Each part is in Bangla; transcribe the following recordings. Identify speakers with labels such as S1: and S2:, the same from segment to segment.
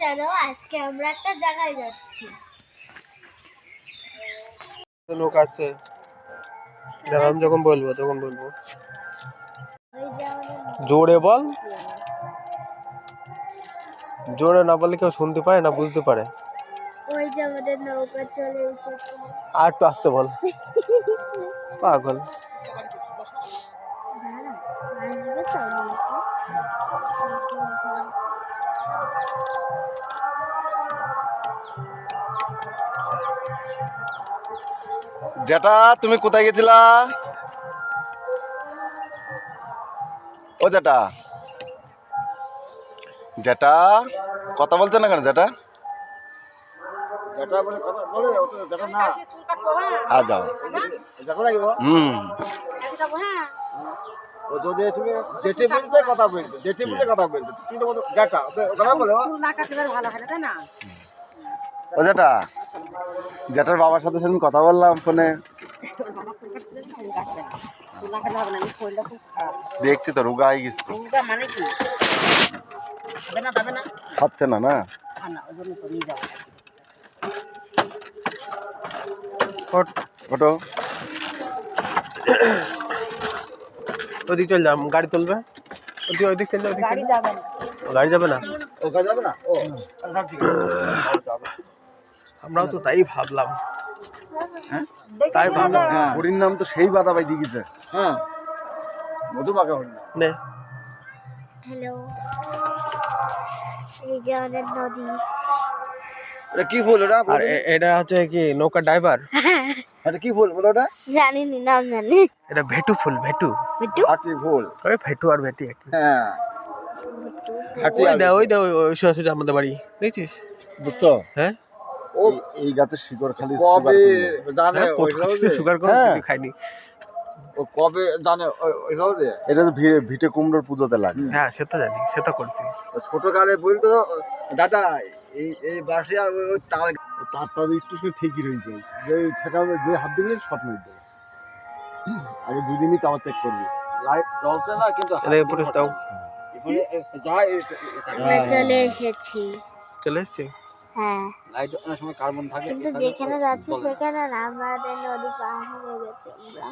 S1: চলো আজকে আমরা একটা জায়গায় যাচ্ছি।
S2: লোক আসছে, আমি যখন বলবো তখন বলবো। জোরে বল, জোরে না বললে কেউ শুনতে পারে না, বুঝতে পারে।
S1: ওই যে আমাদের নৌকা চলে এসেছে।
S2: আর একটু আসতে বল, পাগল।
S3: যেটা তুমি কোথায় গেছিলা? ও যেটা যেটা কথা বলছে না কেন? যেটা আর যাও। ও যেটা যেটার বাবার সাথে সেদিন কথা বললাম ফোনে, দেখছি তো রোগা হয়ে গেছে তো। খাচ্ছে না না ওটো
S2: ওদিক চল যাম, গাড়ি তুলবে। ওদিক চল যাও, গাড়ি যাবে না। আমরাও তো তাই ভাবলাম।
S3: তাই ভাবলাম। হরির নাম তো সেই বাধা পাই দিয়ে গেছে। হ্যাঁ, মধুবাগা হরিণ
S2: নে।
S1: হ্যালো, এই যে আমাদের নদী।
S3: এটা কি ফুল? ওটা
S2: আর এটা হচ্ছে কি নৌকা ড্রাইভার।
S3: এটা কি ফুল বলো? ওটা
S1: জানি নি, নাম জানি।
S2: এটা ভেটু ফুল, ভেটু।
S1: বিট্টু
S3: হাতি ফুল।
S2: ওই ভেটু আর ভেটি একই।
S3: হ্যাঁ, হাতি।
S2: ওই দে ওই সোজা আমাদের বাড়ি, দেখছিস?
S3: বুঝছো?
S2: হ্যাঁ,
S3: ও এই গাছের শিকড় খালি কবে জানে?
S2: সুগার করে খাইনি।
S3: ও কবে জানে? এটা তো ভিটে কুমড়োর পুজোতে লাগে।
S2: হ্যাঁ, সে তো জানি, সে তো করছি।
S3: ছোট কালে বলতো দাদা এই এই বাসে আর ওই তারটা একটু ঠিকই রয়ে যায়, যে ঠেকাবে, যে হাত দিলে শট মেরে দেবে। আগে দুদিনই তো আবার চেক করবি, লাইট জ্বলছে না কিন্তু
S2: পুলিশ দাও।
S1: আমরা চলে এসেছি।
S2: চলে এসছি।
S1: হ্যাঁ,
S3: লাইট অনেক সময় কার্বন থাকে,
S1: কিন্তু যেখানে যাচ্ছি সেখানে না, আমাদের নদী পার হয়ে গেছে আমরা।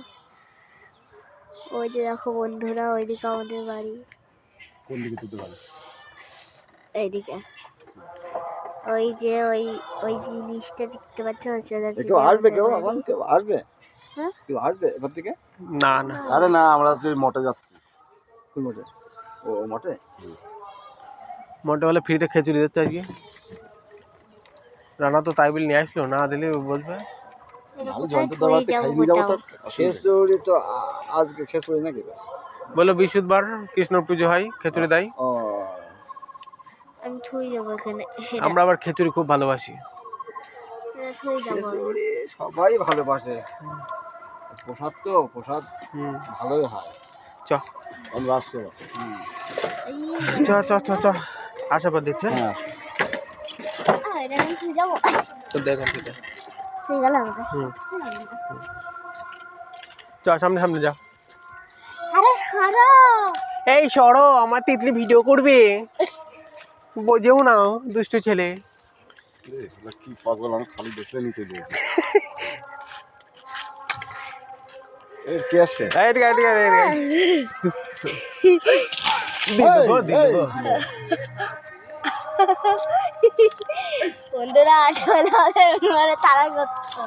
S1: ওই যে দেখো বন্ধুরা, ওইদিকে আমাদের বাড়ি।
S3: কোন দিকে তুলতে পারে?
S1: এইদিকে ওই যে ওই জিনিসটা দেখতে পাচ্ছ,
S3: কেউ আসবে? কেউ এখন কেউ আসবে?
S1: হ্যাঁ,
S3: কেউ আসবে এবার থেকে?
S2: না না,
S3: আরে না, আমরা হচ্ছে মঠে যাচ্ছি। কোন মঠে? ও মঠে।
S2: মোটে বলে ফ্রিতে খিচুড়ি দিচ্ছে আজকে। রানা তো তাই বলে নিয়ে আসলো, না দিলে বলবে।
S3: খিচুড়ি তো আজকে খিচুড়ি নাকি?
S2: বলো বৃহস্পতিবার কৃষ্ণর পুজো হয়, খিচুড়ি দেয়।
S1: আমি থুই যাবো এখানে।
S2: আমরা আবার খিচুড়ি খুব ভালোবাসি।
S1: থুই যাবো
S3: খিচুড়ি সবাই ভালোবাসে, প্রসাদ তো প্রসাদ ভালোই হয়।
S2: চ
S3: আমরা আসছি।
S2: চ চ চ চ আশাবাদ দিচ্ছে।
S3: হ্যাঁ,
S1: এটা আমি থুই যাবো।
S2: তো দেখেন ঠিক আছে,
S1: থুই গেলাম।
S2: চ সামনে সামনে যা।
S1: আরে হারো,
S2: এই সরো, আমার তিতলি ভিডিও করবে, বোঝেও না, দুষ্টু ছেলে।
S3: কি পাগল, আমি খালি দেখলে নিচে দিয়েছি। কে আসছে?
S1: বন্ধুরা মানে তারা করতো।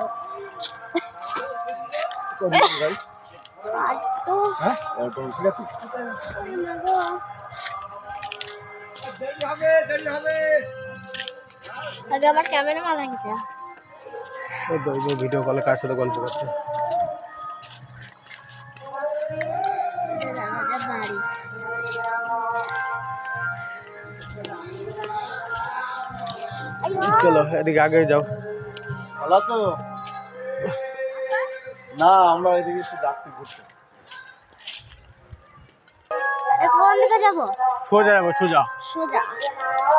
S1: আমার ক্যামেরা মালা গেছে,
S2: ভিডিও কলে কার সাথে গল্প করছে।
S1: বাড়ি
S2: চলো এদিকে আগে যাও।
S3: ভালো তো না, আমরা এদিকে একটু যাচ্ছি ঘুরতে।
S1: কোন দিকে যাবো?
S2: সোজা যাবো, সোজা
S1: সোজা।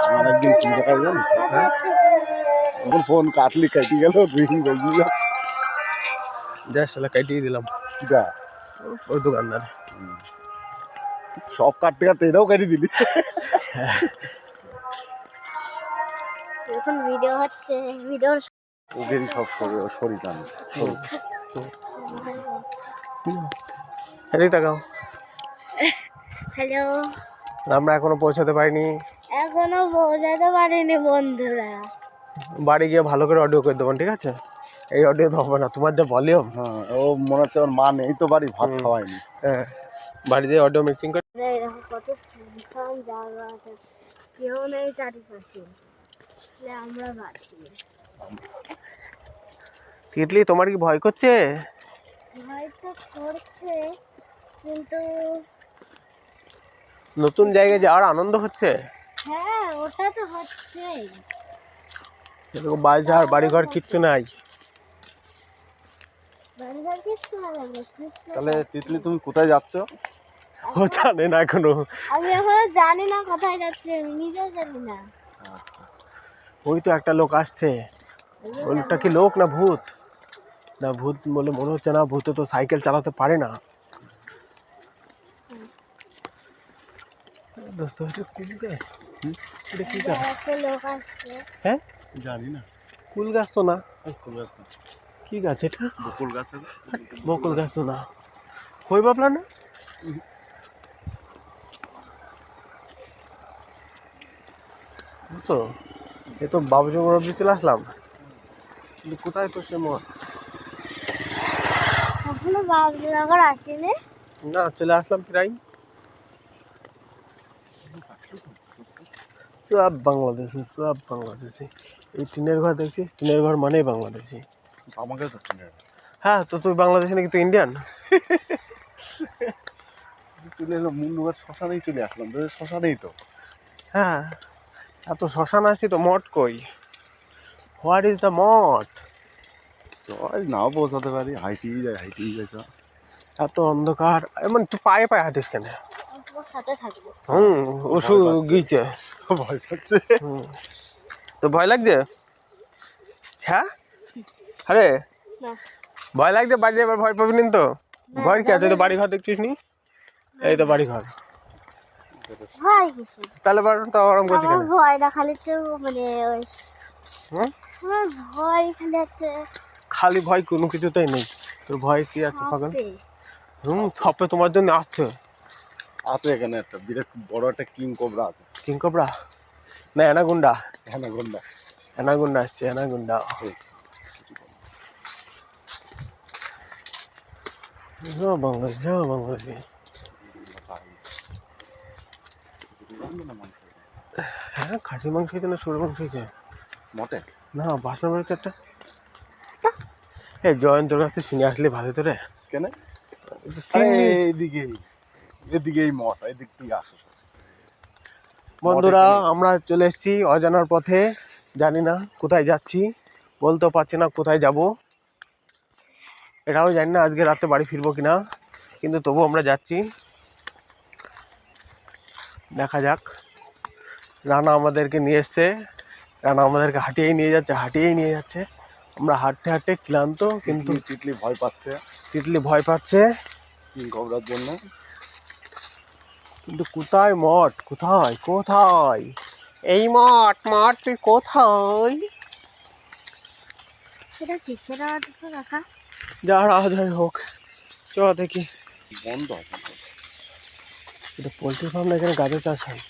S3: আমার একদিন কি দেখা জানি, এখন ফোন কাটলি কেটে গেল, রিং বেজে গেল।
S2: যা শালা কাটিয়ে দিলাম।
S3: যা
S2: ওই দোকানদার
S3: সব কাটতে কাটতে এটাও কেটে দিলি।
S1: এখন ভিডিও হচ্ছে, ভিডিওর
S3: ওদেরই সব শরীর টানে
S2: এদিকে তাকাও।
S1: হ্যালো,
S2: আমরা এখনো পৌঁছাতে পারিনি,
S1: এখনো পৌঁছাতে পারিনি বন্ধুরা।
S2: বাড়ি গিয়ে ভালো করে অডিও করে দেবো, ঠিক আছে? এই অডিও তো হবে না, তোমার যা ভলিউম।
S3: হ্যাঁ, ও মনে হচ্ছে ওর মা নেই তো বাড়ি, ভাত খাওয়ায়নি।
S2: হ্যাঁ, বাড়ি যেয়ে অডিও মিক্সিং করে।
S1: এরকম কত সুন্দর জায়গা আছে, কেউ নেই চারিপাশে, আমরা বাড়ছি।
S2: তিতলি, তোমার কি ভয় করছে?
S1: ভয় তো করছে, কিন্তু
S2: নতুন জায়গায় যাওয়ার আনন্দ হচ্ছে।
S1: হ্যাঁ, ওটা তো হচ্ছেই।
S2: এরকম বাজার বাড়িঘর কিচ্ছু নাই।
S1: বাড়িঘর কিছু না লাগে।
S3: তাহলে তিতলি তুমি কোথায় যাচ্ছ?
S2: ও জানে না এখনো।
S1: আমি এখনো জানি না কোথায় যাচ্ছি, আমি নিজেও জানি না।
S2: ওই তো একটা লোক আসছে, ওই লোকটা কি লোক না ভূত? না ভূত বলে মনে হচ্ছে না, ভূতে তো সাইকেল চালাতে পারে না। দোস্ত, এটা কুল গাছ? এটা কি গাছ?
S1: একটা লোক আসছে।
S2: হ্যাঁ,
S3: জানি না।
S2: কুল গাছ তো না।
S3: কুল গাছ না,
S2: কি গাছ এটা?
S3: বকুল গাছ।
S2: বকুল গাছ তো না। কই বাবলা না? তো এ তো বাবুজি মুরব্বী চলে আসলাম, কিন্তু কোথায় তো সে মোড়?
S1: এখনো বাবুনগর আসেনি।
S2: না, চলে আসলাম প্রায়। সব বাংলাদেশি, সব বাংলাদেশি। এই টিনের ঘর দেখছিস, টিনের ঘর মানেই বাংলাদেশি।
S3: আমাকে তো
S2: হ্যাঁ, তো তুই বাংলাদেশি নাকি তুই ইন্ডিয়ান?
S3: চলে এলো মুন্ডুঘাট শ্মশানেই চলে আসলাম, শ্মশানেই তো।
S2: হ্যাঁ, এত শ্মশান আসছি তো, মঠ কই? হোয়াট ইজ দ্য মঠ?
S3: চল নাও পৌঁছাতে পারি, হাইটেই যায় চল।
S2: এত অন্ধকার, এমন তুই পায়ে পায়ে হাঁটিস কেন?
S1: ওর সাথে থাকবো।
S2: ওষুধ গিয়েছে।
S3: ভয় পাচ্ছে।
S2: তো ভয় লাগছে? হ্যাঁ, আরে
S1: না,
S2: ভয় লাগছে, বাড়ি এবার ভয় পাবি নি তো? ভয় কি আছে? তো বাড়ি ঘর দেখছিস নি? এই তো বাড়ি ঘর।
S1: ভয় কিছু।
S2: তাহলে তো আরাম করছি
S1: আমার
S2: কেন?
S1: ভয় না, খালি একটু মানে ওই
S2: হুম?
S1: আমার ভয় খালি আছে।
S2: খালি ভয় কোনো কিছুতেই নেই। তোর ভয় কি আছে পাগল?
S1: সাপে।
S2: ছপে তোমার জন্য আসছে।
S3: আছে এখানে একটা বিরাট বড় একটা কিং কোবরা আছে।
S2: কিং কোবরা না অ্যানাগুন্ডা?
S3: অ্যানাকোন্ডা।
S2: অ্যানাগুন্ডা আসছে, অ্যানাগুন্ডা। বাংলাদেশ, বাংলাদেশ। হ্যাঁ, খাসি মাংস হয়েছে না সরু মাংস হয়েছে?
S3: মটে
S2: না, বাসন বেরোচ্ছে একটা। এই জয়ন্তর কাছ থেকে শুনে আসলে ভালো তো রে।
S3: কেন?
S2: তিন্নি।
S3: এদিকেই মঠ, এদিক থেকে আসো।
S2: বন্ধুরা, আমরা চলে এসেছি অজানার পথে, জানি না কোথায় যাচ্ছি, বলতেও পারছি না কোথায় যাব। এটাও জানি না আজকে রাতে বাড়ি ফিরবো কিনা, কিন্তু তবু আমরা যাচ্ছি। দেখা যাক। রানা আমাদেরকে নিয়ে এসছে, রানা আমাদেরকে হাঁটিয়েই নিয়ে যাচ্ছে। আমরা হাঁটতে হাঁটতে ক্লান্ত, কিন্তু
S3: তিতলি ভয় পাচ্ছে
S2: তিতলি ভয় পাচ্ছে
S3: কিং কোবরার জন্য।
S2: কিন্তু কোথায় মঠ? কোথায় কোথায় এই মঠ? মঠ তুই কোথায়?
S1: সেটা কি? সেটা তো রাখা।
S2: যাই হোক, চ দেখি।
S3: বন্ধ আছে।
S2: এটা পোলট্রি ফার্ম না, এখানে গাঁদা চাষ হয়।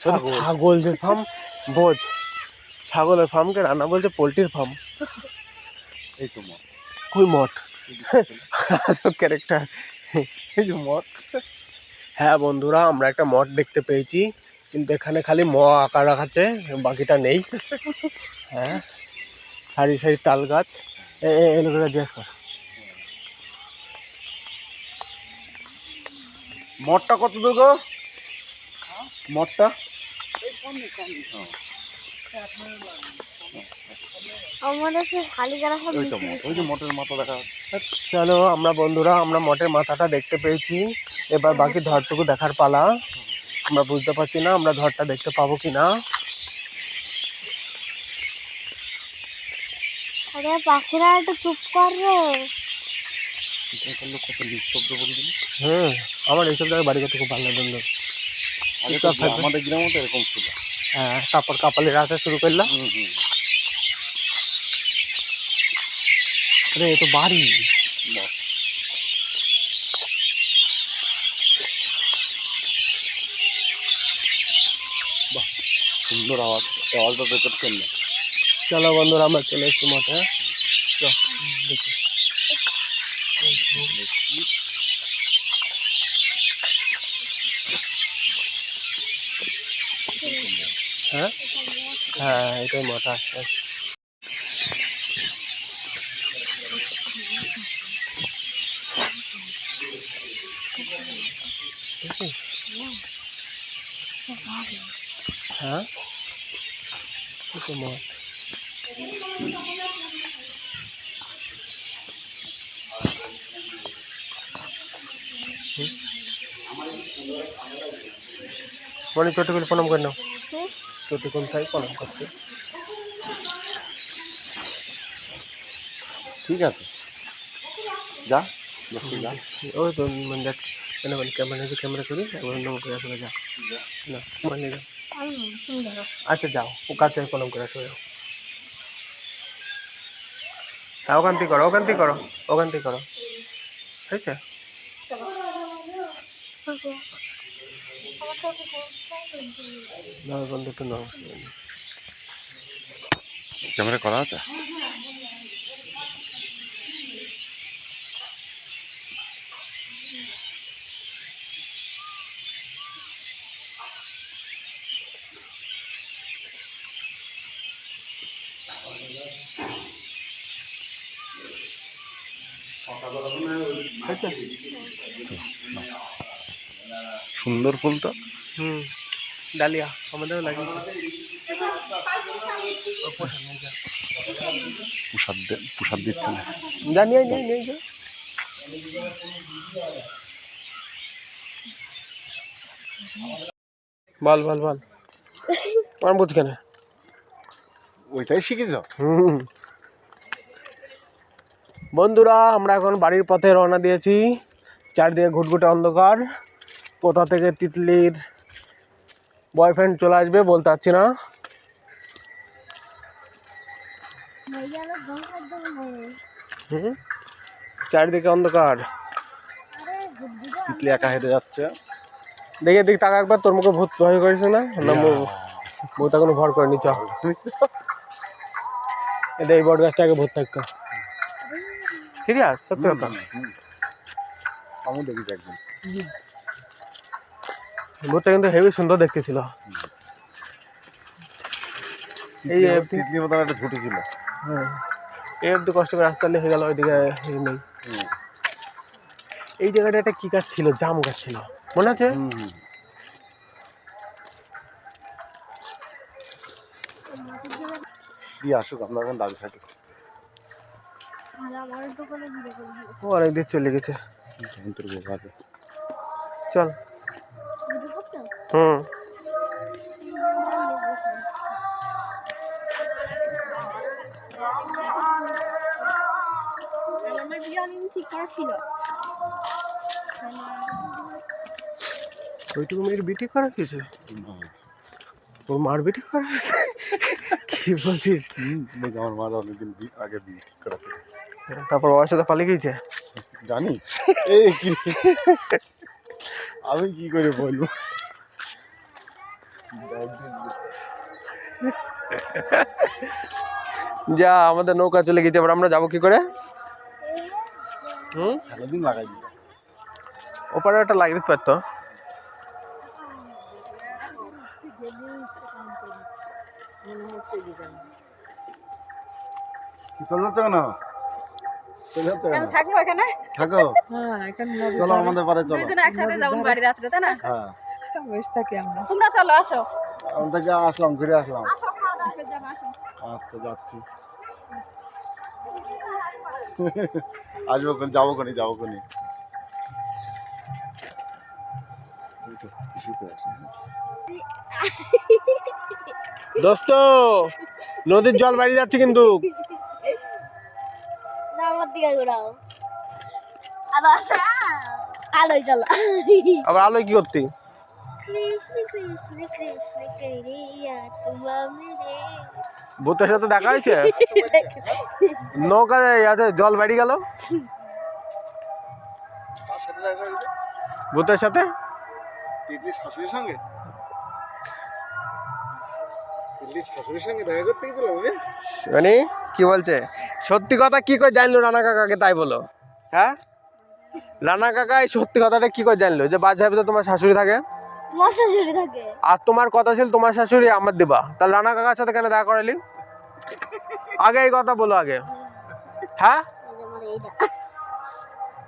S2: ছাগলের ফার্ম বোঝ, ছাগলের ফার্মকে রান্না বলছে পোলট্রির ফার্ম।
S3: এই তো মঠ।
S2: কই মঠ? ক্যারেক্টার, এই যে মঠ। হ্যাঁ বন্ধুরা, আমরা একটা মঠ দেখতে পেয়েছি, কিন্তু এখানে খালি আঁকা রাখাচ্ছে, বাকিটা নেই। হ্যাঁ, সারি সারি তাল গাছ। এই লোকেরা জিজ্ঞেস কর,
S3: মঠটা কত দূর গো? মঠটা
S1: আমাদের সে খালি যারা সব
S3: ওই তো মঠ, ওই যে মঠের মাথা দেখা যাচ্ছে।
S2: চলো আমরা বন্ধুরা, আমরা মঠের মাথাটা দেখতে পেয়েছি, এবার বাকি ধরটুকু দেখার পালা। আমরা বুঝতে পারছি না আমরা ধরটা দেখতে পাবো কিনা।
S1: আরে পাখিরা একটু চুপ কর রে।
S3: কত নিঃশব্দ বলে দিল।
S2: আমার এইসব জায়গায় বাড়ি করতে খুব ভালো লাগে বন্ধু।
S3: আগে তো আমাদের গ্রামে তো এরকম ছিল।
S2: হ্যাঁ, তারপর কাপালি রাতে শুরু করলাম। আরে এ তো বাড়ি।
S3: বাহ, সুন্দর আওয়াজ, আওয়াজটা বের করছেন না।
S2: চলো বন্ধুরা, আমরা চলে এসেছি মাঠে। দেখি হ্যাঁ হ্যাঁ, এটাই মাঠ। আসছে হ্যাঁ, এটা মাঠ। মানে চোটে করে প্রণাম করে নাও, চোটে কোন থাই প্রণাম করতে।
S3: ঠিক আছে, যা বসে যা।
S2: ওই তো মানে দেখ, ক্যামেরা করি একবার নাম করে আসলে যা না মানে যাও। আচ্ছা যাও, ও কাছে প্রণাম করে আসলে যাও। হ্যাঁ, ওখান থেকে করো, ওখান থেকে করো, ওখান থেকে করো, হয়েছে। না বন্ধু তো নাও,
S3: ক্যামেরা করা আছে। সুন্দর ফুল তো।
S2: ডালিয়া আমাদেরও লাগিয়েছে।
S3: প্রসাদ দিচ্ছে না।
S2: জানি নেই নেই যা। বল বল বল, আমার বুঝ কেন?
S3: ওইটাই শিখেছ?
S2: বন্ধুরা, আমরা এখন বাড়ির পথে রওনা দিয়েছি। চারদিকে ঘুটঘুটে অন্ধকার, কোথা থেকে তিতলির বয়ফ্রেন্ড চলে আসবে বলতে পারছি না। চারিদিকে অন্ধকার,
S3: তিতলি একা হেঁটে যাচ্ছে।
S2: দেখে দিক টাকা একবার, তোর মুখে ভূত ভয় করেছে না? না, ভূত এখনো ভর করেনি। চ এটা এই বট গাছটা আগে ভূত থাকতো। সিরিয়াস, সত্যি কথা।
S3: আমি দেখেছি একদিন,
S2: ভূতটা কিন্তু হেবি সুন্দর দেখতে ছিল। এই
S3: তিতলির মতন একটা ঝুঁটি ছিল।
S2: হ্যাঁ, এই একটু কষ্ট করে রাস্তা লেগে গেল, ওইদিকে নেই। এই জায়গাটা একটা কি গাছ ছিল, জাম গাছ ছিল, মনে আছে?
S3: দিয়ে আসুক, আমরা এখন দাবি থাকি।
S2: অনেক দিন চলে গেছে। চল। ওইটুকু মেয়ের বিটি করা কিছু, ওর মার বিটি করা কি বলছিস?
S3: আমার মার অনেকদিন আগে বিয়ে ঠিক করা ছিল।
S2: তারপর ওর সাথে পালিয়ে গেছে।
S3: জানি এই কি, আমি কি করে বলবো?
S2: যা, আমাদের নৌকা চলে গেছে, এবার আমরা যাবো কি করে?
S3: সারাদিন লাগাই দিল।
S2: ওপারে একটা লাগিয়ে দিতে পারতো।
S3: চলে যাচ্ছে কেন? চলে যাচ্ছে কেন?
S4: থাকবো এখানে।
S3: থাকো,
S4: হ্যাঁ, এখানে
S3: চলো আমাদের পারে চলো।
S4: দুজনে একসাথে যাবো বাড়ি রাত্রে, তাই না?
S3: হ্যাঁ,
S4: বসে থাকি আমরা। তোমরা চলো, আসো।
S3: আমরা থেকে আসলাম, ঘুরে আসলাম।
S4: আসো, খাওয়া দাওয়া করে যাবো, আসো।
S3: আচ্ছা, যাচ্ছি। আসবো কোন, যাবো কোনি, যাবো কোনি।
S2: দোস্ত, নদীর জল বাইরে যাচ্ছে কিন্তু।
S1: আমার দিকে ঘোরাও। আলোয় চলো।
S2: আবার আলোয় কি করতি?
S1: কৃষ্ণ কৃষ্ণ কৃষ্ণ করিয়া তুমি রে।
S2: ভূতের সাথে দেখা হয়েছে? নৌকা ইয়াতে জল বাড়ি গেল
S3: তার সাথে দেখা হয়েছে
S2: ভূতের সাথে।
S3: তিতলির শাশুড়ির সঙ্গে, তিতলির শাশুড়ির সঙ্গে দেখা করতে গেছিলাম আমি।
S2: মানে কি বলছে? সত্যি কথা কি করে জানলো রানা কাকাকে, তাই বলো। হ্যাঁ, রানা কাকা এই সত্যি কথাটা কি করে জানলো যে বাজারে তো তোমার শাশুড়ি থাকে,
S1: তোমার শাশুড়ি থাকে?
S2: আর তোমার কথা ছিল তোমার শাশুড়ি আমার দিবা, তাহলে রানা কাকার সাথে কেন দেখা করালি? আগে এই কথা বলো আগে। হ্যাঁ,
S1: আমার এইটা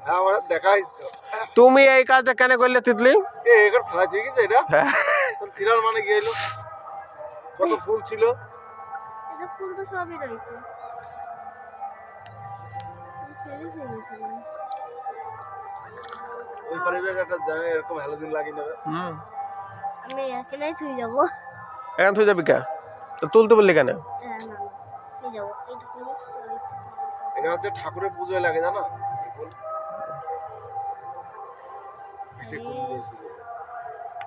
S3: হ্যাঁ আমার দেখা হয়েছে তো।
S2: তুমি এই কাজটা কেন করলে তিতলি?
S3: এখানে ফেলা দিয়ে গেছে এটা, তোর সিরিয়াল মানে কি এলো, কত ফুল ছিল।
S1: এটা ফুল তো সবই রয়েছে। ছেড়ে দিয়েছিলাম।
S3: ওই পরিবেশ একটা জায়গায় এরকম হ্যালোজিন লাগিয়ে নেবে।
S1: আমি এখানেই থুই যাবো।
S2: এখন তুই যাবি কে? তো তুলতে বললি কেন?
S1: না না থুই যাবো, এইটা খুলে
S3: এটা হচ্ছে ঠাকুরের পুজোয় লাগে জানো, এই ফুল। পিঠে কুমড়ো পুজো।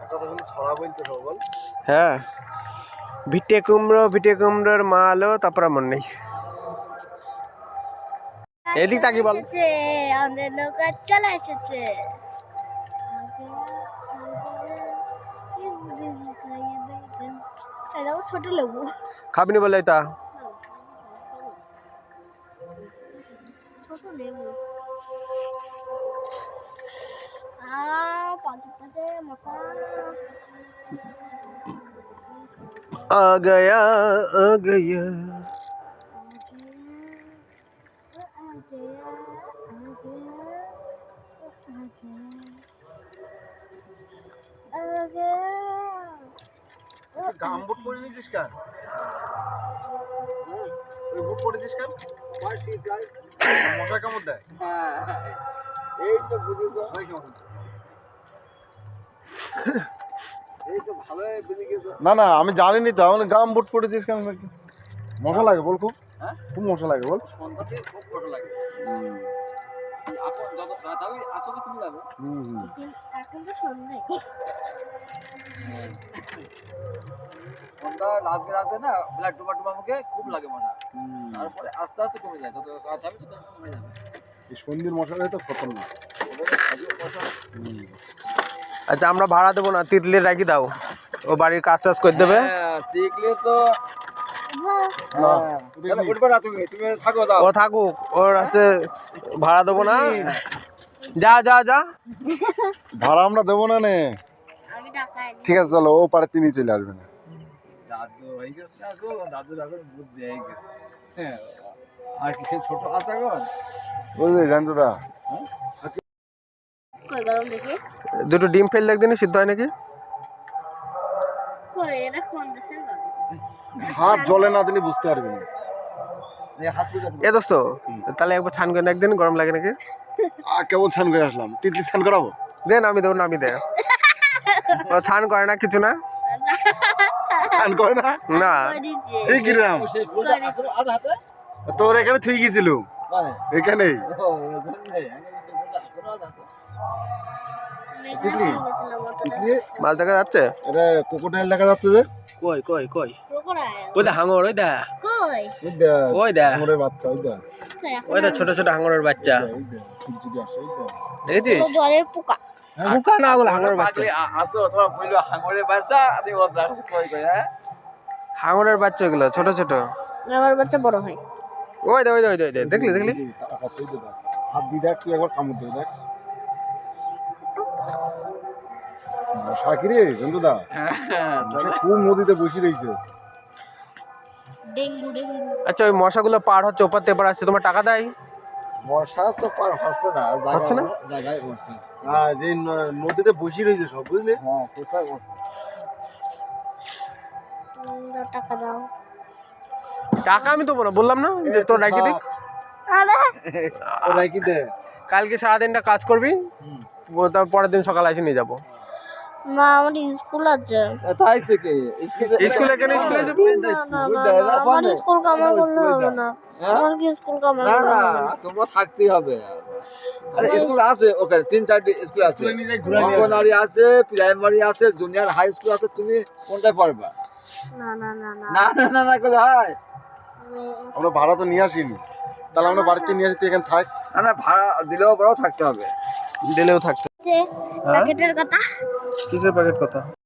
S3: একটা তো কিন্তু ছড়া বলতে সব বল।
S2: হ্যাঁ, ভিটে কুমড়োর মালও তারপর মন নেই। এদিক তাকি বল।
S1: এসেছে, আমাদের নৌকা চলে এসেছে। এটাও ছোট লেবু।
S2: খাবি নি বলে তা?
S1: ছোট লেবু। পাঁচ পাশে মশা।
S2: आ गया आ गया।
S3: গামবুট পরে নিয়েছিস কেন? ওই বুট পরেছিস কেন? মশা কামড় দেয়। এই তো বুঝেছো, মশা কামড় দেয়। এই তো ভালোই বুঝে গেছো। না না আমি জানিনি তো, আমি গাম বুট পরেছিস কেন? মশা লাগে বল, খুব খুব মশা লাগে বল। সন্ধ্যাতে খুব মশা লাগে। এখন যত রাত হবে আসলে তুমি লাগে।
S1: এখন তো সন্ধ্যা।
S3: সন্ধ্যা রাতে রাতে না ব্লাড টুমা মুখে খুব লাগে মশা। তারপরে আস্তে আস্তে কমে যায়, যত রাত হবে তত কমে যাবে। এই সন্ধ্যের মশাটাই তো খতরনাক।
S2: আচ্ছা আমরা ভাড়া দেবো না, তিতলি রাখি দাও, ও বাড়ির কাজ টাজ করে দেবে।
S3: তিতলি তো তুমি থাকো, দাও
S2: ও থাকুক, ওর আছে ভাড়া দেবো না। যা যা যা,
S3: ভাড়া আমরা দেবো না নে।
S1: আমি ঢাকায়
S3: ঠিক আছে চলো, ও পারে তিনি চলে আসবে না। দাদু হয়ে গেছে, দাদুর এখন বুদ্ধি হয়ে গেছে। হ্যাঁ, আর কিছু ছোট আছে এখন বুঝলি জানতোদা।
S1: কই গরম দেখি।
S2: দুটো ডিম ফেললে একদিনই সিদ্ধ হয় নাকি?
S1: কই এটা কোন দেশের গরম?
S3: হাত জলে না দিলে বুঝতে পারবি না।
S2: এ দোস্ত, তাহলে একবার ছান করে একদিন, গরম লাগে নাকি?
S3: কেবল স্নান করে আসলাম, তিতলি স্নান করাবো।
S2: দে নামি দেবো, নামি দে। ও ছান করে না কিছু না?
S3: স্নান করে না
S2: না।
S1: কই দিচ্ছে?
S3: এই কিরাম তোর এখানে থুই গেছিল এখানেই। তিতলি তিতলি
S2: মাছ দেখা যাচ্ছে?
S3: এটা কোকোডাইল দেখা যাচ্ছে যে।
S2: কই কই কই?
S1: ক্রোকোডাইল।
S2: ওই দা হাঙর, ওই দা,
S1: কই?
S3: ওই দেখ,
S2: ওই দা,
S3: হাঙরের বাচ্চা, ওই দেখ,
S1: কই এখন?
S2: ওই দা ছোট ছোট হাঙরের বাচ্চা,
S3: ওই দেখ, খিচুড়ি আসে, ওই দেখ।
S2: দেখেছিস?
S1: ওগুলো জলের পোকা।
S2: মুখা না, ওগুলো হাঙরের বাচ্চা।
S3: আসো তোমার বললো হাঙরের বাচ্চা, আমি ওর রাখছি কই কই। হ্যাঁ
S2: হাঙরের বাচ্চা এগুলো ছোট ছোট।
S1: আমার বাচ্চা বড় হয়।
S2: ওই দে ওই দে ওই দে, দেখলি দেখলি?
S3: হাত দিয়ে দেখ, তুই একবার কামড় দিয়ে দেখ। মশা কি রে বন্ধুদা, মশা খুব নদীতে বসে রয়েছে।
S1: Dengue dengue.
S2: আচ্ছা ওই মশাগুলো পার হচ্ছে, ওপার থেকে এপার আসছে, তোমার টাকা দেয়?
S3: মশা তো পার হচ্ছে না,
S2: হচ্ছে না?
S3: জায়গায় হচ্ছে। হ্যাঁ, যে নদীতে বসে রয়েছে সব, বুঝলি? হ্যাঁ কোথায় বসে।
S1: টাকা দাও।
S2: টাকা আমি দেবো না, বললাম না যে তোর রাখি দিক।
S1: আরে
S3: ও রাখি দে।
S2: কালকে সারাদিনটা কাজ করবি, তার পরের দিন সকালে এসে নিয়ে যাবো।
S1: না আমার স্কুল আছে।
S3: তাই থেকে
S2: স্কুলে কেন স্কুলে যাবি?
S1: আমার স্কুল কামাই করলে হবে না। আমার কি স্কুল কামাই করলে হবে না?
S3: তোমরা থাকতেই হবে। আরে স্কুল আছে ওখানে 3-4টি স্কুল আছে, অঙ্গনওয়াড়ি আছে, প্রাইমারি আছে, জুনিয়র হাই স্কুল আছে। তুমি কোনটায় পড়বা?
S1: না না না না
S3: না না না না করে হয়
S5: আমরা ভাড়া তো নিয়ে আসিনি, তাহলে আমরা বাড়িতে নিয়ে আসি, তুই এখানে থাক।
S3: না না, ভাড়া দিলেও বড় থাকতে হবে।
S2: দিলেও থাকতে।
S1: প্যাকেটের কথা
S2: কিসের প্যাকেট কথা?